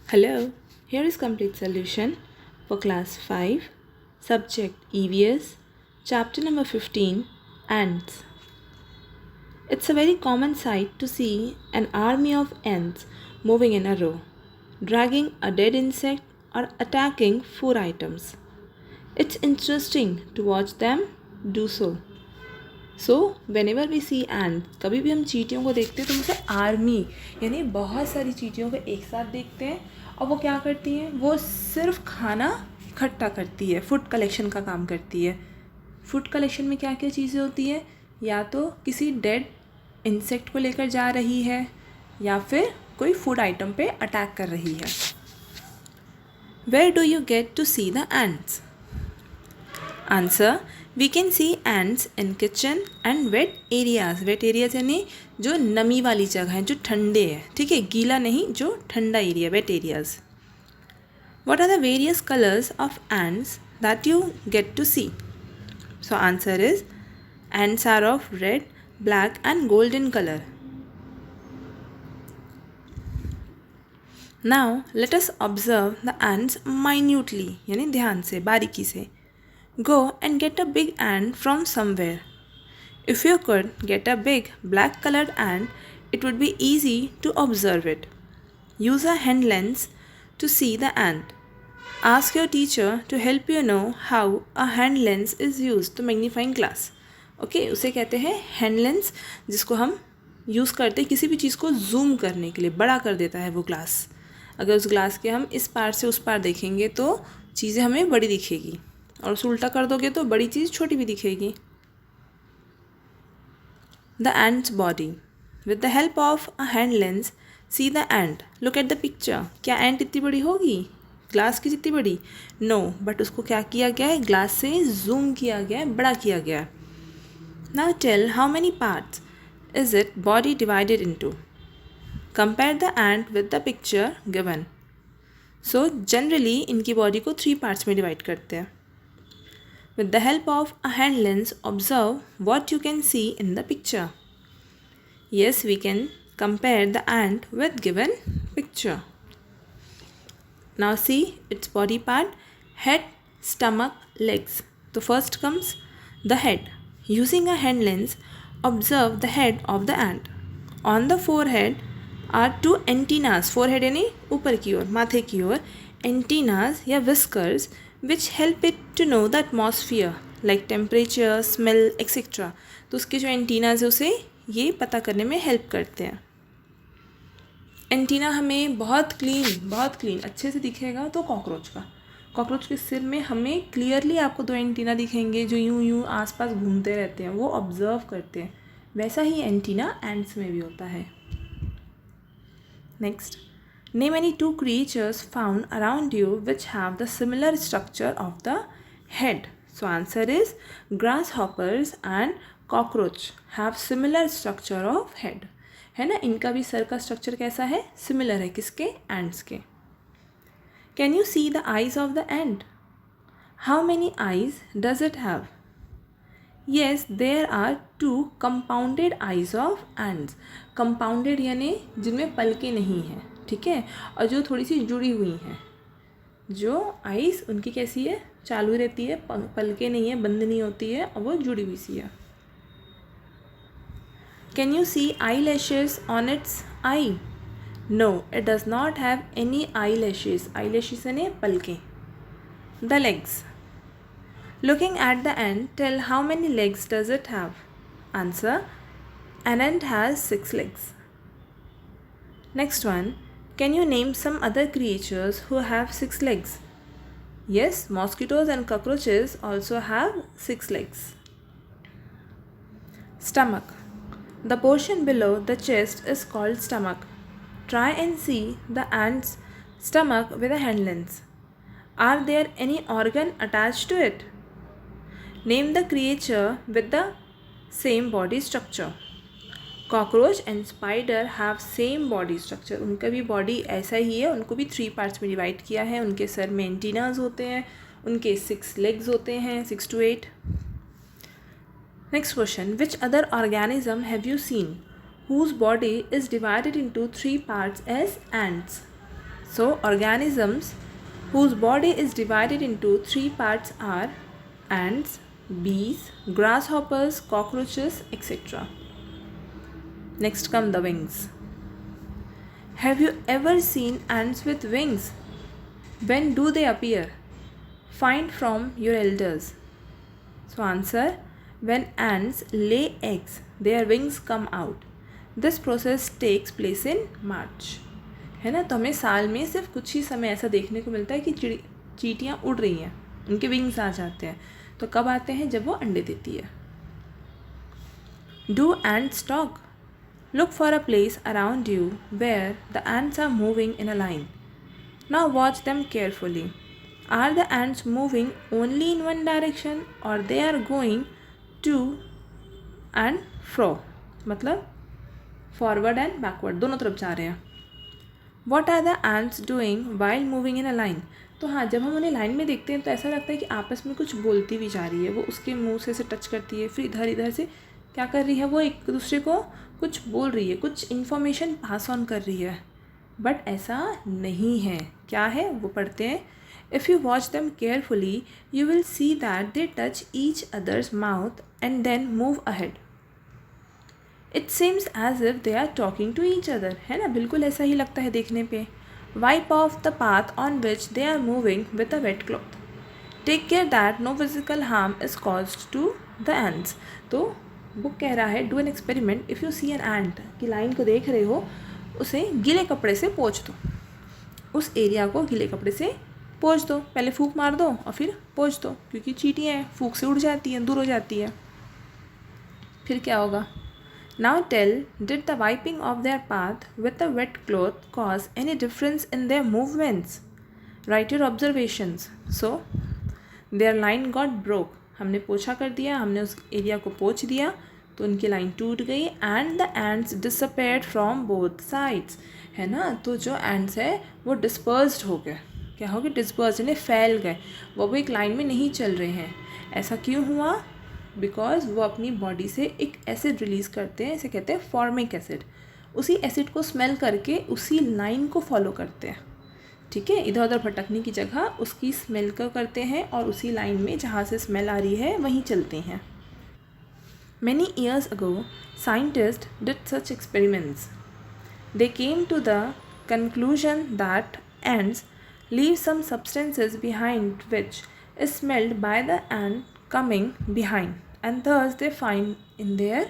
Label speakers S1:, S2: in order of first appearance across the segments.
S1: Hello, here is complete solution for class 5, subject EVS, chapter number 15, ants. It's a very common sight to see an army of ants moving in a row, dragging a dead insect or attacking food items. It's interesting to watch them do so. So whenever we see and, कभी भी हम चींटियों को देखते हैं तो उसे army यानी बहुत सारी चींटियों को एक साथ देखते हैं और वो क्या करती हैं, वो सिर्फ खाना इकट्ठा करती है, फूड कलेक्शन का काम करती है। फूड कलेक्शन में क्या क्या चीज़ें होती है, या तो किसी डेड इंसेक्ट को लेकर जा रही है या फिर कोई फूड आइटम पे अटैक कर रही है। Where do you get to see the ants? Answer, we can see ants in kitchen and wet areas. Wet areas यानी जो नमी वाली जगह है, जो ठंडे है, ठीक है, गीला नहीं, जो ठंडा area, wet areas. What are the various colours of ants that you get to see? So answer is ants are of red, black and golden colour. Now let us observe the ants minutely यानी ध्यान से, बारीकी से। Go and get a big ant from somewhere. If you could get a big black colored ant, it would be easy to observe it. Use a hand lens to see the ant. Ask your teacher to help you know how a hand lens is used to magnifying glass. Okay, उसे कहते हैं hand lens, जिसको हम use करते हैं किसी भी चीज़ को जूम करने के लिए, बड़ा कर देता है वो ग्लास। अगर उस ग्लास के हम इस पार से उस पार देखेंगे तो चीज़ें हमें बड़ी दिखेगी, और उसे उल्टा कर दोगे तो बड़ी चीज़ छोटी भी दिखेगी। The ants body, with the help of a hand lens see the ant, look at the picture. क्या एंट इतनी बड़ी होगी ग्लास की जितनी बड़ी? नो, बट उसको क्या किया गया है, ग्लास से जूम किया गया है, बड़ा किया गया है। Now tell how many parts is it body divided into? Compare the ant with the picture given. So generally इनकी बॉडी को 3 पार्ट्स में डिवाइड करते हैं। With the help of a hand lens, observe what you can see in the picture. Yes, we can compare the ant with given picture. Now see its body part: head, stomach, legs. So first comes the head. Using a hand lens, observe the head of the ant. On the forehead are 2 antennas. Forehead यानी ऊपर की ओर, माथे की ओर, antennas या whiskers which help it to know the atmosphere like temperature, smell, etc. तो उसके जो antennas है उसे ये पता करने में हेल्प करते हैं। एंटीना हमें बहुत क्लीन अच्छे से दिखेगा तो कॉकरोच के सिर में हमें क्लियरली आपको 2 एंटीना दिखेंगे जो यूं आसपास घूमते रहते हैं, वो ऑब्जर्व करते हैं। वैसा ही एंटीना एंट्स में भी होता है। Next, name any 2 creatures found around you which have the similar structure of the head. So answer is grasshoppers and cockroach have similar structure of head. है ना, इनका भी सर का स्ट्रक्चर कैसा है, सिमिलर है, किसके, एंट्स के। Can you see the eyes of the ant? How many eyes does it have? Yes, there are 2 compounded eyes of ants. Compounded यानी जिनमें पलकें नहीं हैं, ठीक है, और जो थोड़ी सी जुड़ी हुई हैं। जो आइस उनकी कैसी है, चालू रहती है, पलकें नहीं है, बंद नहीं होती है, और वो जुड़ी हुई सी है। Can you see eyelashes on its eye? No, it does not have any eyelashes. Eyelashes यानी पलकें। The legs, looking at the ant, tell how many legs does it have? Answer, an ant has 6 legs. Next one, can you name some other creatures who have 6 legs? Yes, mosquitoes and cockroaches also have 6 legs. Stomach. The portion below the chest is called stomach. Try and see the ant's stomach with a hand lens. Are there any organ attached to it? Name the creature with the same body structure. Cockroach and spider have same body structure. उनका भी body ऐसा ही है, उनको भी 3 parts में divide किया है। उनके सर में एंटीनाज होते हैं, उनके 6 legs होते हैं, 6 to 8। Next question, which other organism have you seen whose body is divided into 3 parts as ants? So organisms whose body is divided into three parts are ants, bees, grasshoppers, cockroaches, etc. Next come the wings. Have you ever seen ants with wings? When do they appear? Find from your elders. So answer, when ants lay eggs, their wings come out. This process takes place in March. है ना, तो हमें साल में सिर्फ कुछ ही समय ऐसा देखने को मिलता है कि चींटियाँ उड़ रही हैं, उनके विंग्स आ जाते हैं. तो कब आते हैं? जब वो अंडे देती है. Do ants talk? Look for a place around you where the ants are moving in a line. Now watch them carefully. Are the ants moving only in one direction or they are going to and fro? मतलब forward and backward, दोनों तरफ जा रहे हैं. What are the ants doing while moving in a line? तो हाँ, जब हम उन्हें लाइन में देखते हैं तो ऐसा लगता है कि आपस में कुछ बोलती भी जा रही है. वो उसके मुंह से टच करती है, फिर इधर इधर से क्या कर रही है, वो एक दूसरे को कुछ बोल रही है, कुछ इन्फॉर्मेशन पास ऑन कर रही है. बट ऐसा नहीं है. क्या है वो पढ़ते हैं. If you watch them carefully, you will see that they touch each other's mouth and then move ahead. It seems as if they are talking to each other. है ना, बिल्कुल ऐसा ही लगता है देखने पे. Wipe off the path on which they are moving with a wet cloth. Take care that no physical harm is caused to the ants. तो book कह रहा है, do an experiment if you see an ant, कि line को देख रहे हो, उसे गीले कपड़े से पोंछ दो. उस एरिया को गीले कपड़े से पोंछ दो. पहले फूंक मार दो और फिर पोंछ दो, क्योंकि चींटियाँ हैं, फूंक से उड़ जाती हैं, दूर हो जाती है. फिर क्या होगा. Now tell, did the wiping of their path with a wet cloth cause any difference in their movements? Write your observations. So, their line got broke. हमने पोछा कर दिया, हमने उस एरिया को पोंछ दिया, तो उनकी लाइन टूट गई. And the ends disappeared from both sides. है ना, तो जो एंड्स है वो डिस्पर्स्ड हो गए. क्या हो गए? डिस्पर्स, यानी फैल गए. वो एक लाइन में नहीं चल रहे हैं. ऐसा क्यों हुआ? बिकॉज वो अपनी बॉडी से एक एसिड रिलीज़ करते हैं, इसे कहते हैं फॉर्मिक एसिड. उसी एसिड को स्मेल करके उसी लाइन को फॉलो करते हैं. ठीक है, इधर उधर भटकने की जगह उसकी स्मेल को करते हैं और उसी लाइन में जहाँ से स्मेल आ रही है वहीं चलते हैं. Many years ago, scientists did such experiments. They came to the conclusion that ants leave some substances behind which is smelled by the ant coming behind, and thus they find in their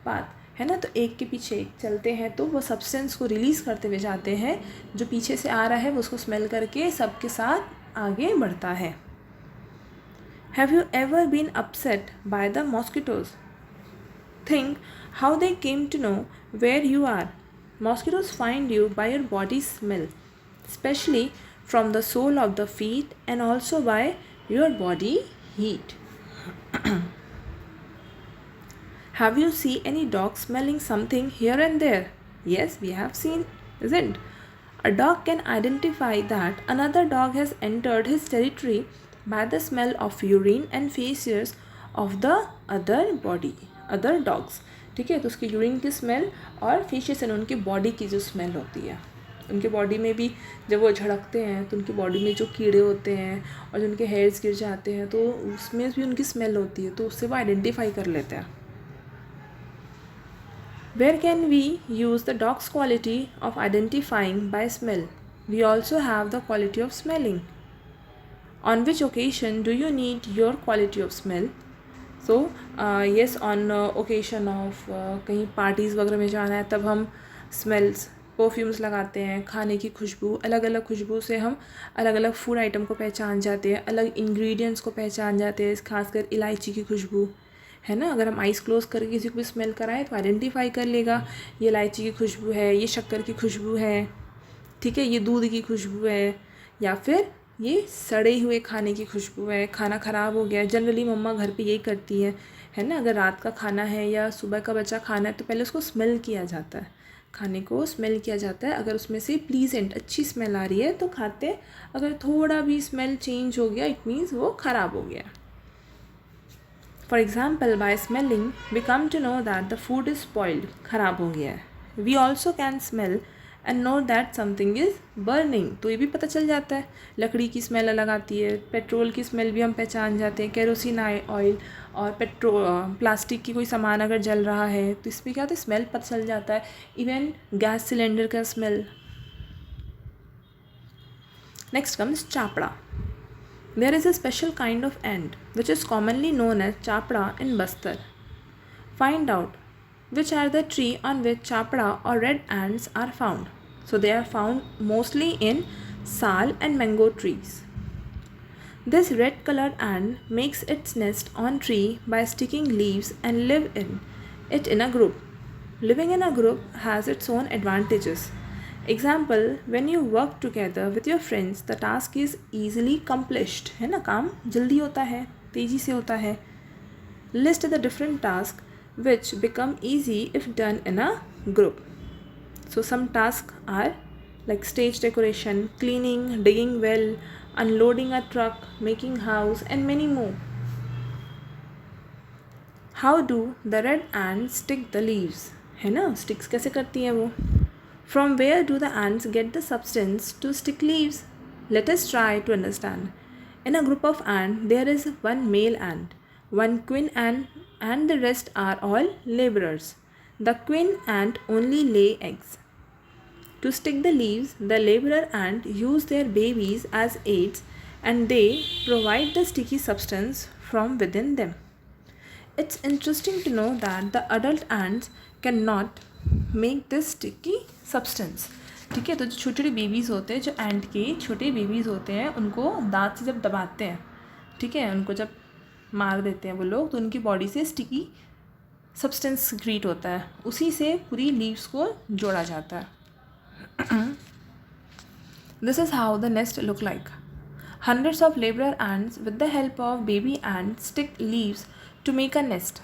S1: path. है ना, तो एक के पीछे एक चलते हैं तो वो सब्सटेंस को रिलीज़ करते हुए जाते हैं. जो पीछे से आ रहा है वो उसको स्मेल करके सबके साथ आगे बढ़ता है. Have you ever been upset by the mosquitoes? Think how they came to know where you are. Mosquitoes find you by your body smell, especially from the sole of the feet and also by your body heat. Have you seen any dog smelling something here and there? Yes, we have seen, isn't? A dog can identify that another dog has entered his territory by the smell of urine and feces of the other dogs. ठीक है, तो उसकी urine की smell और फेशियस यानी उनकी body की जो स्मेल होती है. उनके बॉडी में भी जब वो झड़कते हैं तो उनकी बॉडी में जो कीड़े होते हैं और जो उनके हेयर्स गिर जाते हैं तो उसमें भी उनकी स्मेल होती है, तो उससे वो आइडेंटिफाई कर लेते हैं. Where can we use the dog's quality of identifying by smell? We also have the quality of smelling. On which occasion do you need your quality of smell? So, yes, on occasion of कहीं parties वगैरह में जाना है तब हम smells, perfumes लगाते हैं. खाने की खुशबू, अलग अलग खुशबू से हम अलग अलग फूड आइटम को पहचान जाते हैं, अलग इंग्रेडिएंट्स को पहचान जाते हैं. खासकर इलायची की खुशबू, है ना, अगर हम आइस क्लोज करके किसी को भी स्मेल कराएं तो आइडेंटिफाई कर लेगा, ये इलायची की खुशबू है, ये शक्कर की खुशबू है. ठीक है, ये दूध की खुशबू है, या फिर ये सड़े हुए खाने की खुशबू है, खाना ख़राब हो गया. जनरली मम्मा घर पे यही करती है ना, अगर रात का खाना है या सुबह का बचा खाना है तो पहले उसको स्मेल किया जाता है, खाने को स्मेल किया जाता है. अगर उसमें से प्लीजेंट अच्छी स्मेल आ रही है तो खाते हैं. अगर थोड़ा भी स्मेल चेंज हो गया इट मीन्स वो ख़राब हो गया. For example, by smelling, we come to know that the food is spoiled, खराब हो गया है. We also can smell and know that something is burning, तो ये भी पता चल जाता है। लकड़ी की स्मेल अलग आती है, पेट्रोल की स्मेल भी हम पहचान जाते हैं, केरोसिन ऑयल और प्लास्टिक की कोई सामान अगर जल रहा है तो इसमें क्या होता है, स्मेल पता चल जाता है। इवन गैस सिलेंडर का smell. Next comes Chapda. There is a special kind of ant which is commonly known as chapra in Bastar. Find out which are the tree on which chapra or red ants are found. So they are found mostly in sal and mango trees. This red colored ant makes its nest on tree by sticking leaves and live in it in a group. Living in a group has its own advantages. Example, when you work together with your friends, the task is easily accomplished. है ना, काम जल्दी होता है, तेज़ी से होता है. List the different tasks which become easy if done in a group. So some tasks are like stage decoration, cleaning, digging well, unloading a truck, making house and many more. How do the red ants stick the leaves? है ना, sticks कैसे करती हैं वो? From where do the ants get the substance to stick leaves? Let us try to understand. In a group of ants, there is one male ant, one queen ant, and the rest are all laborers. The queen ant only lay eggs. To stick the leaves, the laborer ant use their babies as aids and they provide the sticky substance from within them. It's interesting to know that the adult ants cannot make this sticky substance. ठीक है, तो जो छोटे छोटे babies होते हैं, जो एंट के छोटे बेबीज़ होते हैं, उनको दांत से जब दबाते हैं, ठीक है, उनको जब मार देते हैं वो लोग, तो उनकी बॉडी से स्टिकी सब्सटेंस क्रिएट होता है, उसी से पूरी लीव्स को जोड़ा जाता है. This is how the nest look like. Hundreds of laborer ants with the help of baby ants stick leaves to make a nest.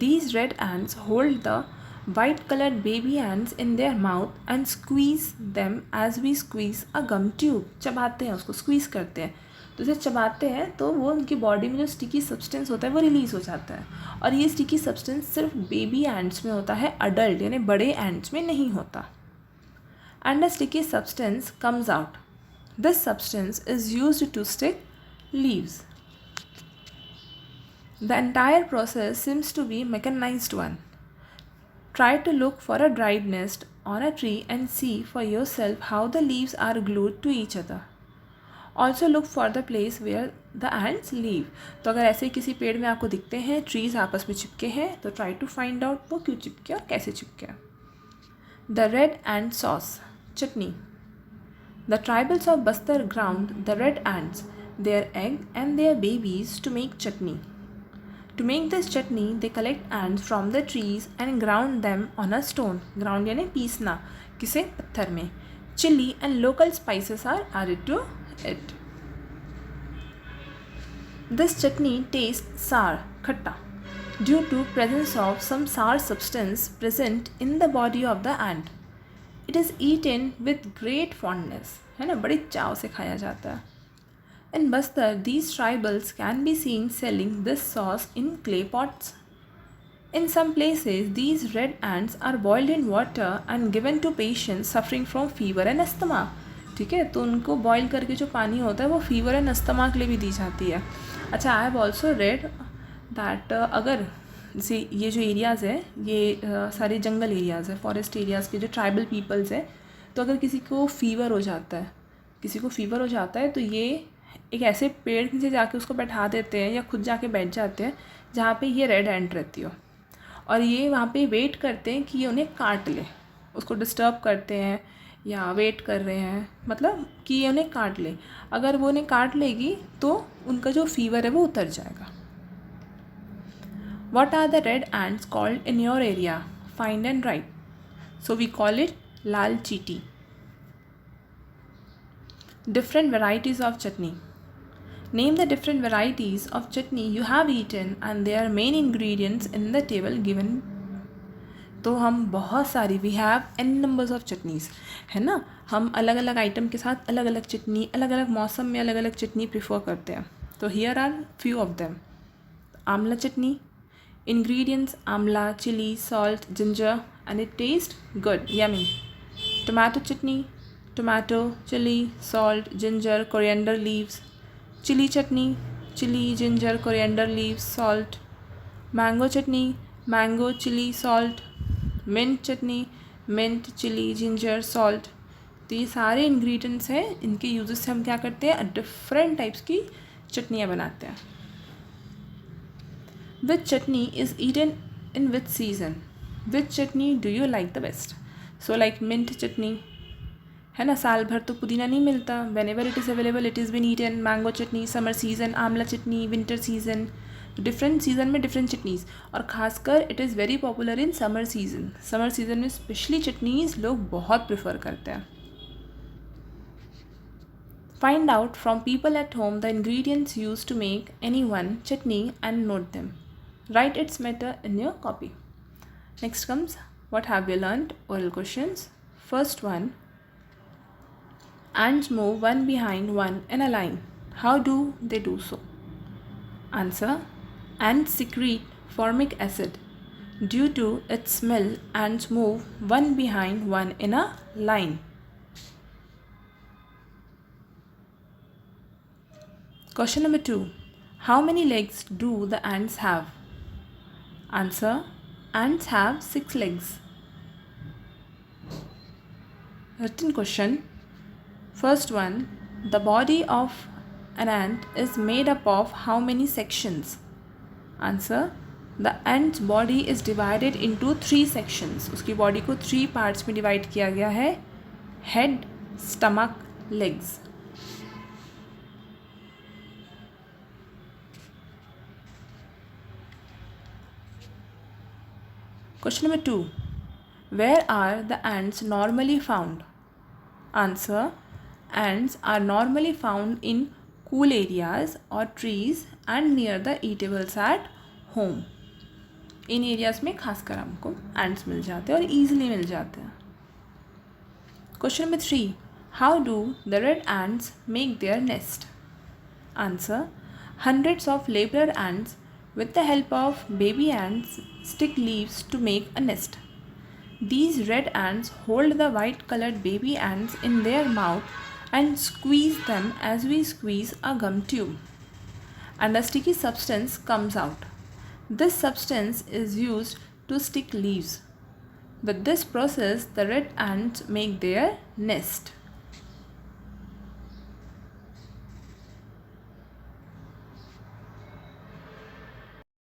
S1: These red ants hold the white colored baby ants in their mouth and squeeze them as we squeeze a gum tube. चबाते हैं उसको, squeeze करते हैं, तो जैसे चबाते हैं तो वो उनकी बॉडी में जो स्टिकी सब्सटेंस होता है वो रिलीज़ हो जाता है. और ये स्टिकी सब्सटेंस सिर्फ बेबी एंट्स में होता है, अडल्ट यानी बड़े एंट्स में नहीं होता. And the sticky substance comes out. This substance is used to stick leaves. The entire process seems to be mechanized one. Try to look for a dried nest on a tree and see for yourself how the leaves are glued to each other. Also look for the place where the ants live. तो अगर ऐसे किसी पेड़ में आपको दिखते हैं trees आपस में चिपके हैं, तो try to find out वो क्यों चिपके और कैसे चिपके. The red ant sauce, chutney. The tribals of Bastar ground the red ants, their egg and their babies to make chutney. To make this chutney, they collect ants from the trees and ground them on a stone. Ground यानी पीसना, किसे, पत्थर में. Chili and local spices are added to it. This chutney tastes sour, खट्टा, due to presence of some sour substance present in the body of the ant. It is eaten with great fondness, है ना, बड़े चाव से खाया जाता है. In Bastar, these tribals can be seen selling this sauce in clay pots. In some places, these red ants are boiled in water and given to patients suffering from fever and asthma. ठीक है, तो उनको boil करके जो पानी होता है वो फीवर एंड अस्थमा के लिए भी दी जाती है. अच्छा, I have also read that अगर जैसे ये जो एरियाज़ है ये सारे जंगल एरियाज़ है, फॉरेस्ट एरियाज़ के जो ट्राइबल पीपल्स है, तो अगर किसी को फ़ीवर हो जाता है तो ये एक ऐसे पेड़ के नीचे जाके उसको बैठा देते हैं या खुद जाके बैठ जाते हैं जहाँ पे ये रेड एंट रहती हो, और ये वहाँ पे वेट करते हैं कि ये उन्हें काट ले. उसको डिस्टर्ब करते हैं या वेट कर रहे हैं, मतलब कि ये उन्हें काट ले. अगर वो उन्हें काट लेगी तो उनका जो फीवर है वो उतर जाएगा. What are the red ants called in your area? Find and write. So we call it lal cheeti. Different varieties of chutney. Name the different varieties of chutney you have eaten and their main ingredients in the table given. तो हम बहुत सारी we have n numbers of chutneys, है ना. हम अलग अलग item के साथ अलग अलग चटनी, अलग अलग मौसम में अलग अलग चटनी प्रीफर करते हैं. तो here are few of them. Amla chutney. Ingredients: amla, chili, salt, ginger, and it tastes good, yummy. tomato chutney, tomato, chili, salt, ginger, coriander leaves. Chili chutney, chili, ginger, coriander leaves, salt. Mango chutney, mango, chili, salt. Mint chutney, mint, chili, ginger, salt. तो ये सारे ingredients हैं, इनके uses से हम क्या करते हैं, डिफरेंट टाइप्स की चटनियाँ बनाते हैं. Which chutney is eaten in which season? Which chutney do you like the best? So like mint chutney, है ना, साल भर तो पुदीना नहीं मिलता. Whenever it is available, it is been eaten. Mango chutney, summer season. आंवला चटनी, winter season. डिफरेंट सीजन में डिफरेंट चटनीज़, और ख़ासकर it is very popular in summer season. Summer season में स्पेशली चटनीज़ लोग बहुत प्रेफर करते हैं. Find out from people at home the ingredients used to make any one chutney and note them. Write its matter in your copy. Next comes what have we learned? Oral questions. First one, ants move one behind one in a line. How do they do so? Answer, ants secrete formic acid. Due to its smell, ants move one behind one in a line. Question number 2. How many legs do the ants have? Answer, ants have 6 legs. Written question. First one, the body of an ant is made up of how many sections? Answer, the ant's body is divided into 3 sections. उसकी body को 3 parts में divide किया गया है. Head, stomach, legs. Question number 2. Where are the ants normally found? Answer, ants are normally found in cool areas or trees and near the eatables at home. In areas में खासकर हमको ants मिल जाते हैं और easily मिल जाते हैं. Question number 3. How do the red ants make their nest? Answer, hundreds of laborer ants with the help of baby ants stick leaves to make a nest. These red ants hold the white colored baby ants in their mouth and squeeze them as we squeeze a gum tube, and a sticky substance comes out. This substance is used to stick leaves. With this process, the red ants make their nest.